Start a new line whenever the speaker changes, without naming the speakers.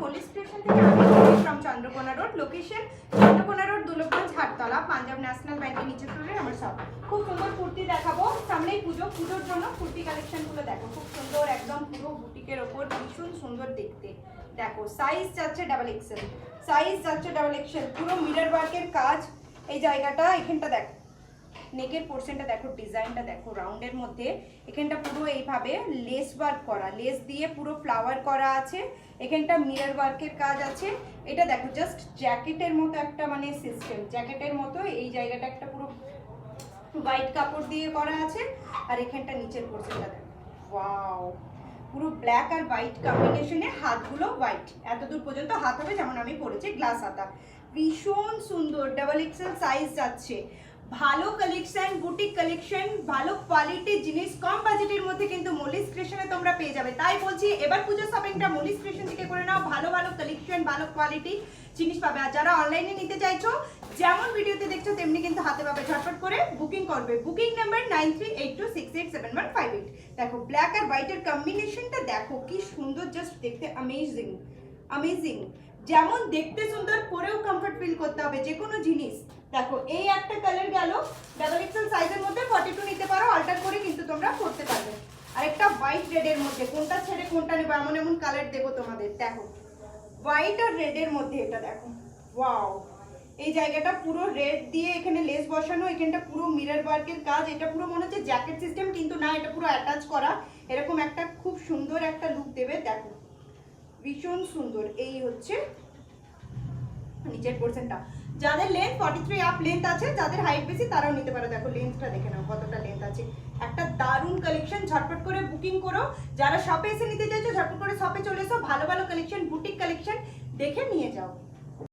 Mallick creation থেকে আমি from Chandrakona road, location Chandrakona road, Dulabhganj, Hattala, Punjab national ব্যাংকের নিচের ফ্লোরে আমার শপ। খুব সুন্দর কুর্তি দেখাবো, সামনেই পুজোর জন্য কুর্তি কালেকশনগুলো দেখো, খুব সুন্দর একদম পুরো বুটিকের ওপর, ভীষণ সুন্দর দেখতে। দেখো সাইজ যাচ্ছে ডাবল এক্সেল, সাইজ যাচ্ছে ডাবল এক্সেল, পুরো মিরর ওয়ার্কের কাজ। এই জায়গাটা এখানটা দেখো, নেকের পোর্শনটা দেখো, ডিজাইনটা দেখো রাউন্ডের মধ্যে, এখানটা পুরো এইভাবে লেস ওয়ার্ক করা, লেস দিয়ে পুরো ফ্লাওয়ার করা আছে, এখানটা মিরর ওয়ার্কের কাজ আছে। এটা দেখো জাস্ট জ্যাকেটের মতো একটা মানে সিস্টেম, জ্যাকেটের মতো এই জায়গাটা একটা পুরো হোয়াইট কাপড় দিয়ে করা আছে, আর এখানটা নিচের পোর্শনটা দেখো, ওয়াও পুরো ব্ল্যাক আর হোয়াইট কম্বিনেশনে, হাতগুলো হোয়াইট, এতদূর পর্যন্ত হাত হবে যেমন আমি পরেছি গ্লাস হাতা, ভীষণ সুন্দর ডাবল এক্সেল সাইজ যাচ্ছে। ভালো কালেকশন, বুটিক কালেকশন, ভালো কোয়ালিটির জিনিস কম বাজেটের মধ্যে কিন্তু মল্লিক ক্রিয়েশনে তোমরা পেয়ে যাবে। তাই বলছি এবার পুজো শপিংটা মল্লিক ক্রিয়েশন থেকে করে নাও, ভালো ভালো কালেকশন, ভালো কোয়ালিটি জিনিস পাবে। আর যারা অনলাইনে নিতে চাইছো, যেমন ভিডিওতে দেখছো তেমনি কিন্তু হাতে পাবে, ঝটপট করে বুকিং করবে। Booking number 9382687158। দেখো ব্ল্যাক আর হোয়াইটের কম্বিনেশনটা দেখো কি সুন্দর, জাস্ট দেখতে অ্যামেজিং অ্যামেজিং। যেমন দেখতে সুন্দর, পরেও কমফর্ট ফিল করতে হবে যে কোনো জিনিস। দেখো এই একটা কালার গেল, ডাবল এক্সেল সাইজের মধ্যে 42 নিতে পারো, অল্টার করে কিন্তু তোমরা পড়তে পারবে। আর একটা হোয়াইট রেডের মধ্যে, কোনটা ছেড়ে কোনটা নেবো এমন এমন কালার দেবো তোমাদের। দেখো হোয়াইট আর রেডের মধ্যে এটা দেখো, ওয়াও এই জায়গাটা পুরো রেড দিয়ে এখানে লেস বসানো, এখানটা পুরো মিরর ওয়ার্কের কাজ, এটা পুরো মনে হচ্ছে জ্যাকেট সিস্টেম কিন্তু না, এটা পুরো অ্যাটাচ করা, এরকম একটা খুব সুন্দর একটা লুক দেবে। দেখো ভীষণ সুন্দর। এই হচ্ছে নিচের পোর্শনটা, যাদের লেন্থ 43 আপ লেন্থ আছে, যাদের হাইট বেশি তারাও নিতে পারো। দেখো লেন্থটা দেখে নাও কতটা লেন্থ আছে, একটা দারুণ কালেকশন, ঝটপট করে বুকিং করো। যারা শপে এসে নিতে চাইছো ঝটপট করে শপে চলে এসো, ভালো ভালো কালেকশন, বুটিক কালেকশন দেখে নিয়ে যাও।